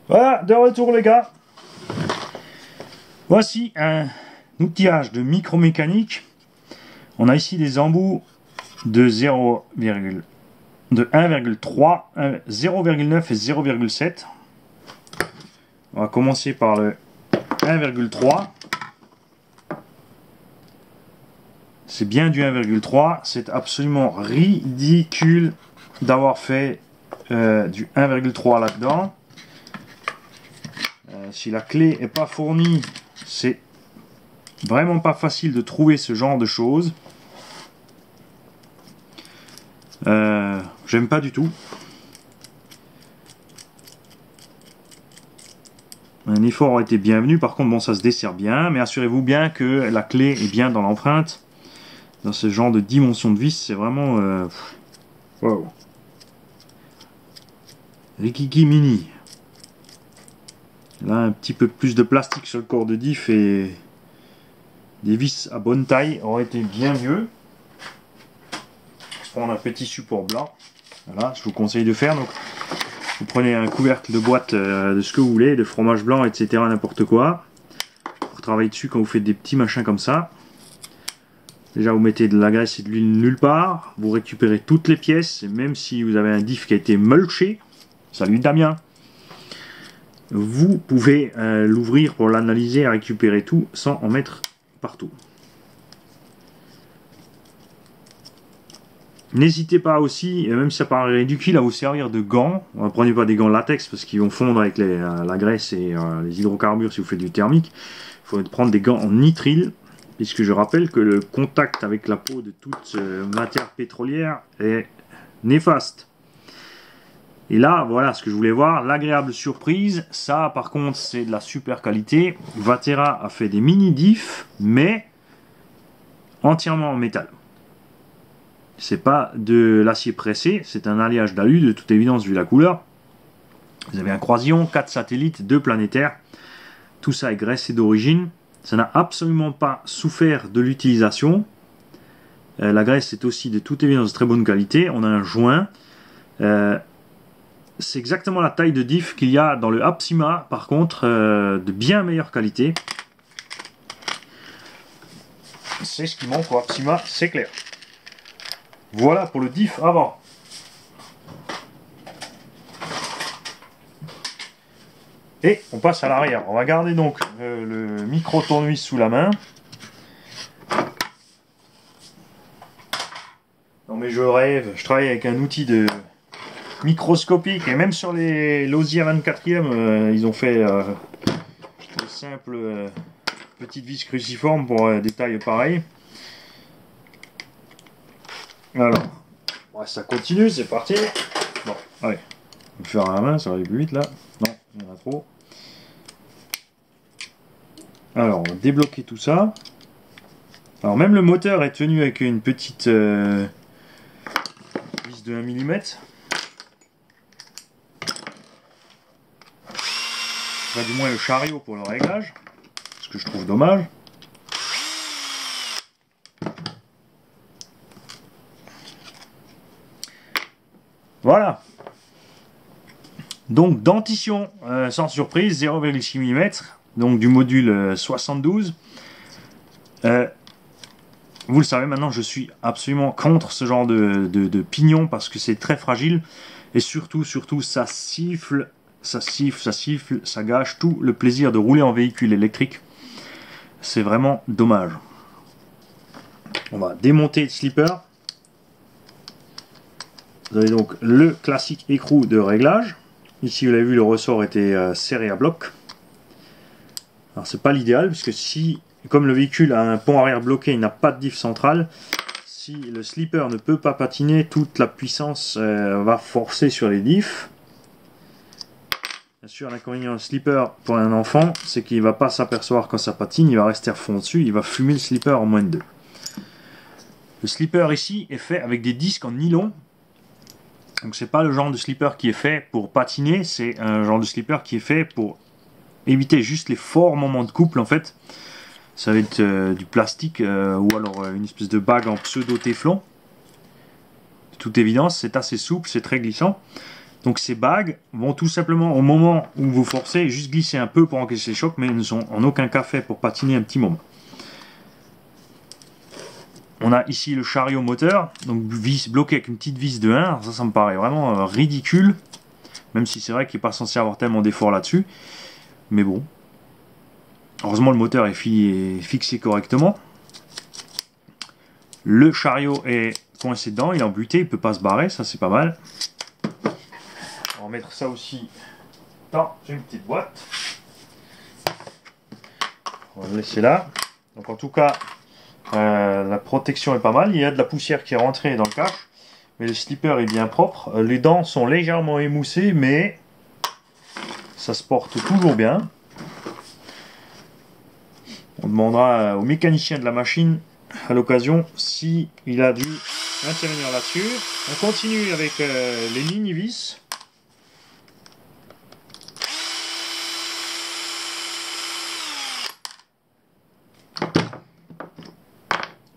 Voilà, de retour les gars. Voici un outillage de micromécanique. On a ici des embouts de 1,3, 0,9 et 0,7. On va commencer par le 1,3. C'est bien du 1,3. C'est absolument ridicule d'avoir fait du 1,3 là-dedans. Si la clé n'est pas fournie, c'est vraiment pas facile de trouver ce genre de choses. J'aime pas du tout. Un effort aurait été bienvenu. Par contre, bon, ça se dessert bien, mais assurez-vous bien que la clé est bien dans l'empreinte. Dans ce genre de dimension de vis, c'est vraiment wow. Rikiki Mini. Là, un petit peu plus de plastique sur le corps de diff et des vis à bonne taille aurait été bien mieux. On prendre un petit support blanc. Voilà, je vous conseille de faire. Donc, vous prenez un couvercle de boîte de ce que vous voulez, de fromage blanc, etc. N'importe quoi. Pour travailler dessus quand vous faites des petits machins comme ça. Déjà, vous mettez de la graisse et de l'huile nulle part. Vous récupérez toutes les pièces. Et même si vous avez un diff qui a été mulché, salut Damien, vous pouvez l'ouvrir pour l'analyser et récupérer tout sans en mettre partout. N'hésitez pas aussi, même si ça paraît ridicule, à vous servir de gants. Ne prenez pas des gants latex parce qu'ils vont fondre avec la graisse et les hydrocarbures si vous faites du thermique. Il faut prendre des gants en nitrile, puisque je rappelle que le contact avec la peau de toute matière pétrolière est néfaste. Et là, voilà ce que je voulais voir, l'agréable surprise. Ça, par contre, c'est de la super qualité. Vatera a fait des mini diffs, mais entièrement en métal. C'est pas de l'acier pressé, c'est un alliage d'alu, de toute évidence, vu la couleur. Vous avez un croisillon, 4 satellites, 2 planétaires. Tout ça est graissé d'origine. Ça n'a absolument pas souffert de l'utilisation. La graisse est aussi de toute évidence de très bonne qualité. On a un joint. C'est exactement la taille de diff qu'il y a dans le Apsima, par contre, de bien meilleure qualité. C'est ce qui manque au Apsima, c'est clair. Voilà pour le diff avant. Et on passe à l'arrière. On va garder donc le micro tournevis sous la main. Non mais je rêve, je travaille avec un outil de microscopique et même sur les Lausier 24e ils ont fait de simples petites vis cruciformes pour des tailles pareilles. Alors, ouais, ça continue, c'est parti. Bon, allez, on va le faire à la main, ça va aller plus vite là. Non, il y en a trop. Alors, on va débloquer tout ça. Alors, même le moteur est venu avec une petite vis de 1 mm. Enfin, du moins le chariot pour le réglage, ce que je trouve dommage. Voilà. Donc dentition sans surprise, 0,6 mm, donc du module 72. Vous le savez maintenant, je suis absolument contre ce genre de pignon parce que c'est très fragile et surtout ça siffle. Ça siffle, ça gâche tout le plaisir de rouler en véhicule électrique. C'est vraiment dommage. On va démonter le slipper. Vous avez donc le classique écrou de réglage. Ici, vous l'avez vu, le ressort était serré à bloc. Alors, c'est pas l'idéal, puisque si, comme le véhicule a un pont arrière bloqué, il n'a pas de diff centrale, si le slipper ne peut pas patiner, toute la puissance va forcer sur les diffs. Bien sûr, l'inconvénient du slipper pour un enfant, c'est qu'il ne va pas s'apercevoir quand ça patine, il va rester à fond dessus, il va fumer le slipper en moins de 2. Le slipper ici est fait avec des disques en nylon. Donc c'est pas le genre de slipper qui est fait pour patiner, c'est un genre de slipper qui est fait pour éviter juste les forts moments de couple en fait. Ça va être du plastique ou alors une espèce de bague en pseudo téflon. De toute évidence, c'est assez souple, c'est très glissant. Donc ces bagues vont tout simplement, au moment où vous forcez, juste glisser un peu pour encaisser les chocs, mais ne sont en aucun cas faits pour patiner un petit moment. On a ici le chariot moteur, donc vis bloqué avec une petite vis de 1. Ça me paraît vraiment ridicule, même si c'est vrai qu'il n'est pas censé avoir tellement d'efforts là-dessus. Mais bon, heureusement le moteur est fixé correctement. Le chariot est coincé dedans, il est embuté, il ne peut pas se barrer, ça c'est pas mal. On va mettre ça aussi dans une petite boîte. On va le laisser là. Donc en tout cas, la protection est pas mal. Il y a de la poussière qui est rentrée dans le cache, mais le slipper est bien propre. Les dents sont légèrement émoussées, mais ça se porte toujours bien. On demandera au mécanicien de la machine à l'occasion si il a dû intervenir là-dessus. On continue avec les lignes vis.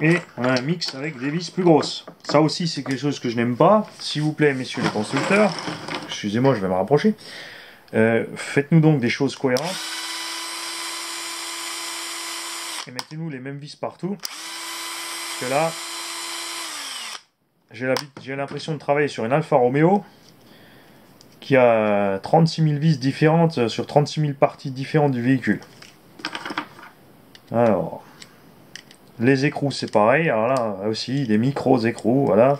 Et on a un mix avec des vis plus grosses. Ça aussi c'est quelque chose que je n'aime pas. S'il vous plaît messieurs les constructeurs, excusez-moi je vais me rapprocher, faites-nous donc des choses cohérentes. Et mettez-nous les mêmes vis partout. Parce que là, j'ai l'impression de travailler sur une Alfa Romeo qui a 36 000 vis différentes sur 36 000 parties différentes du véhicule. Alors, les écrous c'est pareil. Alors là aussi, des micros écrous, voilà.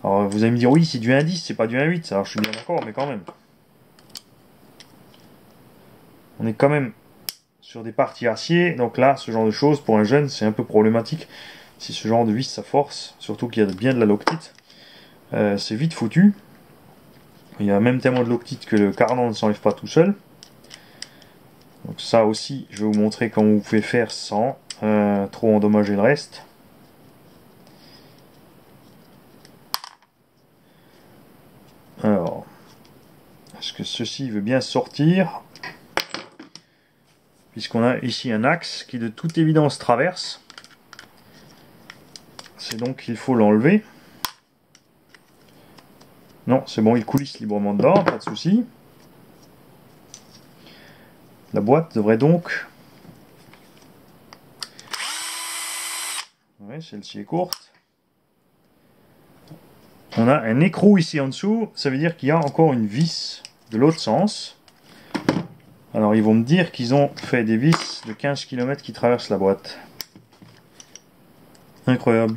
Alors vous allez me dire, oui, c'est du 1.10, c'est pas du 1.8. Alors je suis bien d'accord, mais quand même. On est quand même sur des parties acier, donc là, ce genre de choses, pour un jeune, c'est un peu problématique. Si ce genre de vis, ça force, surtout qu'il y a bien de la loctite, c'est vite foutu. Il y a même tellement de loctite que le cardan ne s'enlève pas tout seul. Donc ça aussi, je vais vous montrer comment vous pouvez faire sans trop endommager le reste. Alors, est-ce que ceci veut bien sortir ? Puisqu'on a ici un axe qui de toute évidence traverse. C'est donc qu'il faut l'enlever. Non, c'est bon, il coulisse librement dedans, pas de souci. La boîte devrait donc... Oui, celle-ci est courte. On a un écrou ici en dessous, ça veut dire qu'il y a encore une vis de l'autre sens. Alors ils vont me dire qu'ils ont fait des vis de 15 km qui traversent la boîte. Incroyable.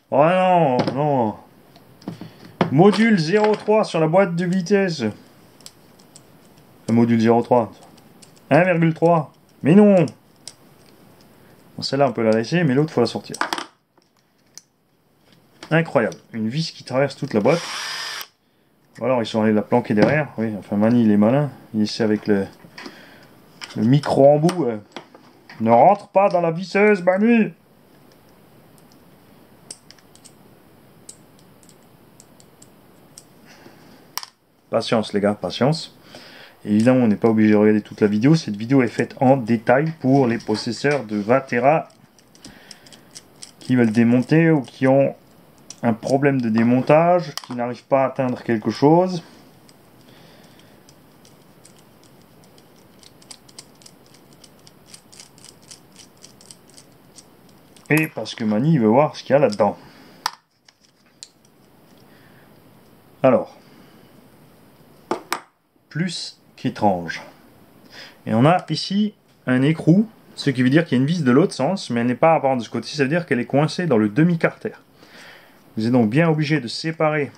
Oh non, non. Module 0,3 sur la boîte de vitesse. Le module 0,3. 1,3. Mais non. Bon, celle-là on peut la laisser, mais l'autre faut la sortir. Incroyable. Une vis qui traverse toute la boîte. Ou alors ils sont allés la planquer derrière. Oui, enfin Mani il est malin. Il essaie avec le micro embout. Ne rentre pas dans la visseuse, Mani. Patience les gars, patience. Évidemment on n'est pas obligé de regarder toute la vidéo. Cette vidéo est faite en détail pour les possesseurs de 20 Tera qui veulent démonter ou qui ont un problème de démontage, qui n'arrive pas à atteindre quelque chose. Et parce que Mani veut voir ce qu'il y a là-dedans. Alors, plus qu'étrange. Et on a ici un écrou, ce qui veut dire qu'il y a une vis de l'autre sens, mais elle n'est pas apparente de ce côté, ça veut dire qu'elle est coincée dans le demi-carter. Vous êtes donc bien obligé de séparer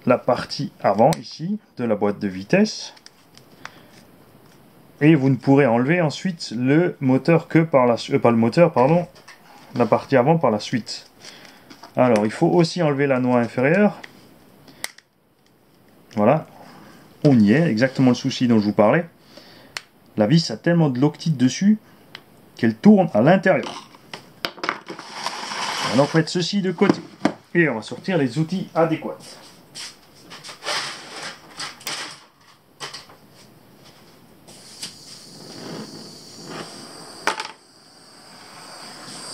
la partie avant, ici, de la boîte de vitesse. Et vous ne pourrez enlever ensuite le moteur que par la suite, pas le moteur, pardon, la partie avant par la suite. Alors, il faut aussi enlever la noix inférieure. Voilà, on y est, exactement le souci dont je vous parlais. La vis a tellement de loctite dessus qu'elle tourne à l'intérieur. On va donc mettre ceci de côté et on va sortir les outils adéquats.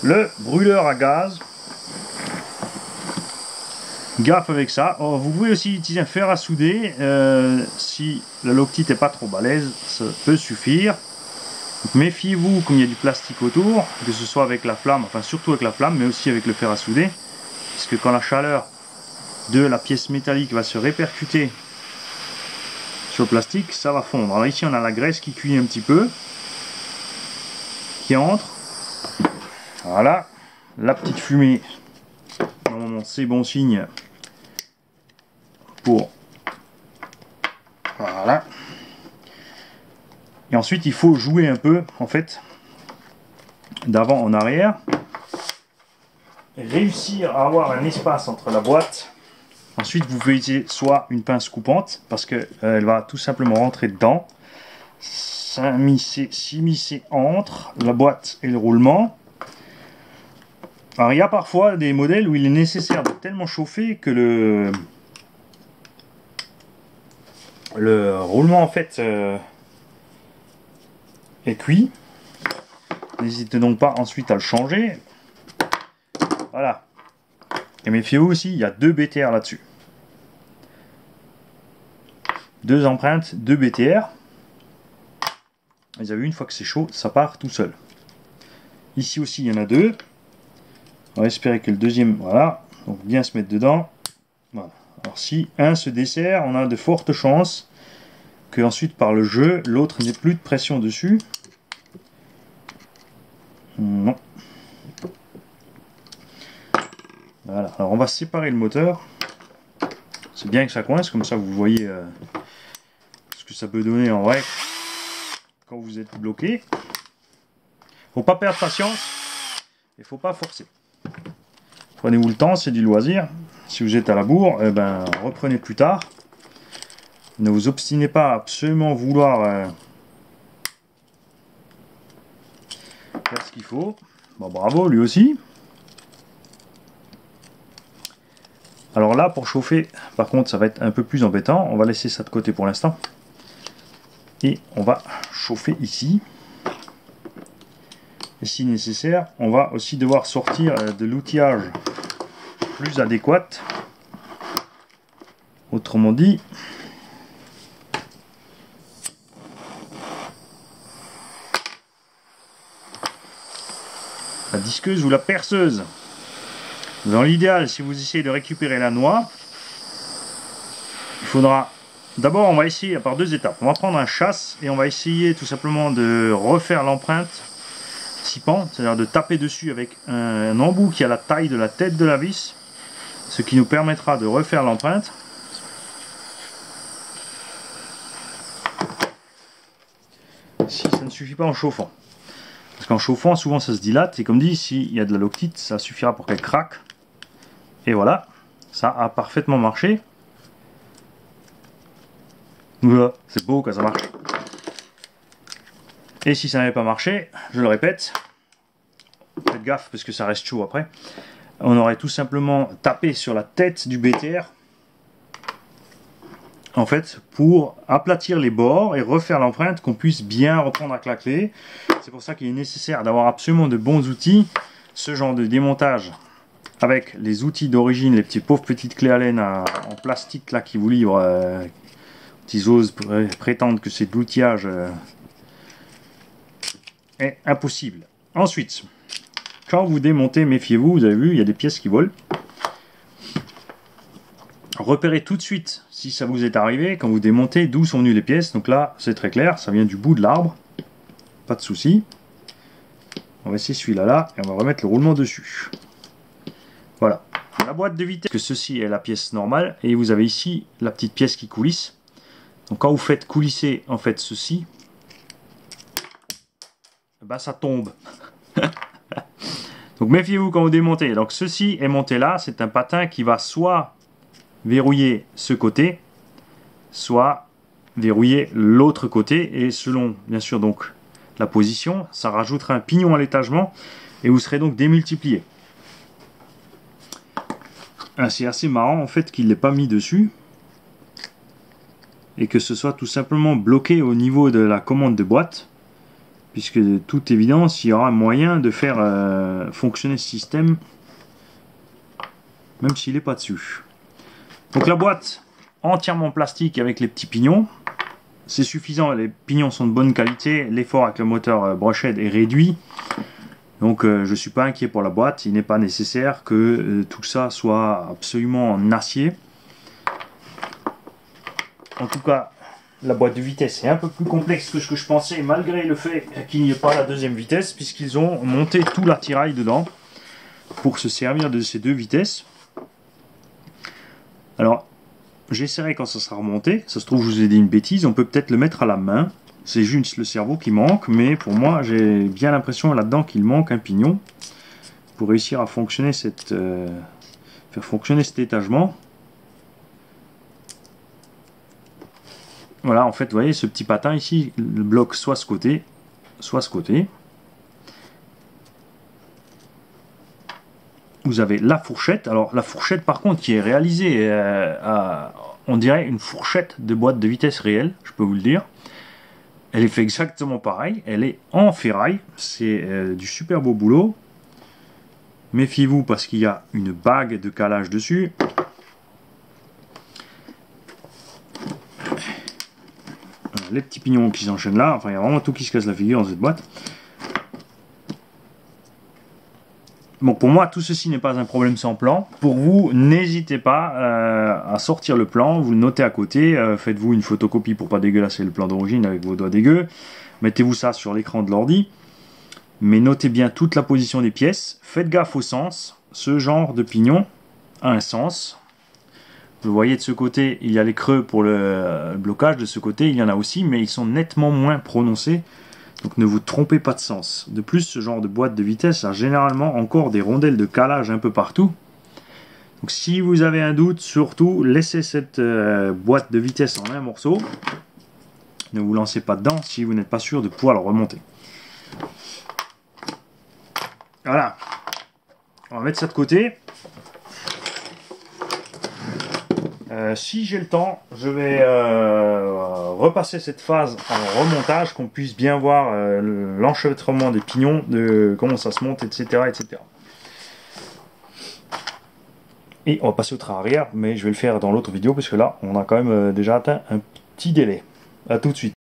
Le brûleur à gaz, Gaffe avec ça. Oh, vous pouvez aussi utiliser un fer à souder. Si la loctite n'est pas trop balèze, ça peut suffire. Méfiez-vous comme il y a du plastique autour, que ce soit avec la flamme, enfin surtout avec la flamme, mais aussi avec le fer à souder. Parce que quand la chaleur de la pièce métallique va se répercuter sur le plastique, ça va fondre. Alors ici on a la graisse qui cuit un petit peu, qui entre. Voilà, la petite fumée. Normalement c'est bon signe pour... Voilà. Et ensuite il faut jouer un peu en fait d'avant en arrière. Réussir à avoir un espace entre la boîte. Ensuite vous pouvez utiliser soit une pince coupante parce que elle va tout simplement rentrer dedans, s'immiscer entre la boîte et le roulement. Alors il y a parfois des modèles où il est nécessaire de tellement chauffer que le roulement en fait est cuit. N'hésitez donc pas ensuite à le changer. Voilà. Et méfiez-vous aussi, il y a 2 BTR là-dessus. 2 empreintes, 2 BTR. Vous avez vu, une fois que c'est chaud, ça part tout seul. Ici aussi, il y en a 2. On va espérer que le deuxième, voilà, donc bien se mettre dedans. Voilà. Alors si un se dessert, on a de fortes chances que ensuite par le jeu, l'autre n'ait plus de pression dessus. Non. Voilà, alors on va séparer le moteur. C'est bien que ça coince, comme ça vous voyez ce que ça peut donner en vrai quand vous êtes bloqué. Faut pas perdre patience et faut pas forcer. Prenez-vous le temps, c'est du loisir. Si vous êtes à la bourre, eh ben, reprenez plus tard. Ne vous obstinez pas à absolument vouloir faire ce qu'il faut. Bon, bravo, lui aussi. Alors là, pour chauffer, par contre, ça va être un peu plus embêtant. On va laisser ça de côté pour l'instant. Et on va chauffer ici. Et si nécessaire, on va aussi devoir sortir de l'outillage plus adéquat. Autrement dit, la disqueuse ou la perceuse. Dans l'idéal, si vous essayez de récupérer la noix, il faudra... D'abord, on va essayer par 2 étapes. On va prendre un chasse et on va essayer tout simplement de refaire l'empreinte scippant, c'est-à-dire de taper dessus avec un embout qui a la taille de la tête de la vis, ce qui nous permettra de refaire l'empreinte. Si ça ne suffit pas en chauffant. Parce qu'en chauffant, souvent ça se dilate, et comme dit, s'il y a de la loctite, ça suffira pour qu'elle craque. Et voilà, ça a parfaitement marché. Voilà, c'est beau quand ça marche. Et si ça n'avait pas marché, je le répète, faites gaffe parce que ça reste chaud après, on aurait tout simplement tapé sur la tête du BTR, en fait, pour aplatir les bords et refaire l'empreinte, qu'on puisse bien reprendre avec la clé. C'est pour ça qu'il est nécessaire d'avoir absolument de bons outils. Ce genre de démontage avec les outils d'origine, les pauvres petites clés Allen en plastique là qui vous livrent, ils osent prétendre que c'est de l'outillage, est impossible. Ensuite, quand vous démontez, méfiez-vous, vous avez vu, il y a des pièces qui volent. Repérez tout de suite, si ça vous est arrivé, quand vous démontez, d'où sont venues les pièces. Donc là, c'est très clair, ça vient du bout de l'arbre. Pas de souci. On va essayer celui-là là, et on va remettre le roulement dessus. Voilà. La boîte de vitesse, que ceci est la pièce normale, et vous avez ici la petite pièce qui coulisse. Donc quand vous faites coulisser en fait ceci, ben ça tombe. Donc méfiez-vous quand vous démontez. Donc ceci est monté là, c'est un patin qui va soit verrouiller ce côté, soit verrouiller l'autre côté, et selon bien sûr donc la position, ça rajoutera un pignon à l'étagement et vous serez donc démultiplié. C'est assez marrant en fait qu'il ne l'ait pas mis dessus et que ce soit tout simplement bloqué au niveau de la commande de boîte, puisque de toute évidence il y aura moyen de faire fonctionner ce système même s'il n'est pas dessus. Donc la boîte entièrement plastique avec les petits pignons, c'est suffisant, les pignons sont de bonne qualité, l'effort avec le moteur Brushhead est réduit, donc je ne suis pas inquiet pour la boîte, il n'est pas nécessaire que tout ça soit absolument en acier. En tout cas, la boîte de vitesse est un peu plus complexe que ce que je pensais, malgré le fait qu'il n'y ait pas la deuxième vitesse, puisqu'ils ont monté tout l'attirail dedans pour se servir de ces deux vitesses. Alors, j'essaierai quand ça sera remonté. Ça se trouve, je vous ai dit une bêtise. On peut peut-être le mettre à la main. C'est juste le cerveau qui manque. Mais pour moi, j'ai bien l'impression là-dedans qu'il manque un pignon pour réussir à fonctionner faire fonctionner cet étagement. Voilà, en fait, vous voyez, ce petit patin ici, le bloc soit ce côté, soit ce côté. Vous avez la fourchette. Alors la fourchette par contre qui est réalisée on dirait une fourchette de boîte de vitesse réelle, je peux vous le dire. Elle est faite exactement pareil, elle est en ferraille, c'est du super beau boulot. Méfiez-vous parce qu'il y a une bague de calage dessus. Les petits pignons qui s'enchaînent là, enfin il y a vraiment tout qui se casse la figure dans cette boîte. Bon, pour moi, tout ceci n'est pas un problème sans plan. Pour vous, n'hésitez pas à sortir le plan, vous le notez à côté, faites-vous une photocopie pour pas dégueulasser le plan d'origine avec vos doigts dégueux. Mettez-vous ça sur l'écran de l'ordi, mais notez bien toute la position des pièces. Faites gaffe au sens, ce genre de pignon a un sens. Vous voyez de ce côté, il y a les creux pour le blocage, de ce côté, il y en a aussi, mais ils sont nettement moins prononcés. Donc ne vous trompez pas de sens. De plus, ce genre de boîte de vitesse a généralement encore des rondelles de calage un peu partout. Donc si vous avez un doute, surtout laissez cette boîte de vitesse en un morceau. Ne vous lancez pas dedans si vous n'êtes pas sûr de pouvoir le remonter. Voilà. On va mettre ça de côté. Si j'ai le temps, je vais repasser cette phase en remontage, qu'on puisse bien voir l'enchevêtrement des pignons, de comment ça se monte, etc., etc. Et on va passer au train arrière, mais je vais le faire dans l'autre vidéo, parce que là, on a quand même déjà atteint un petit délai. A tout de suite.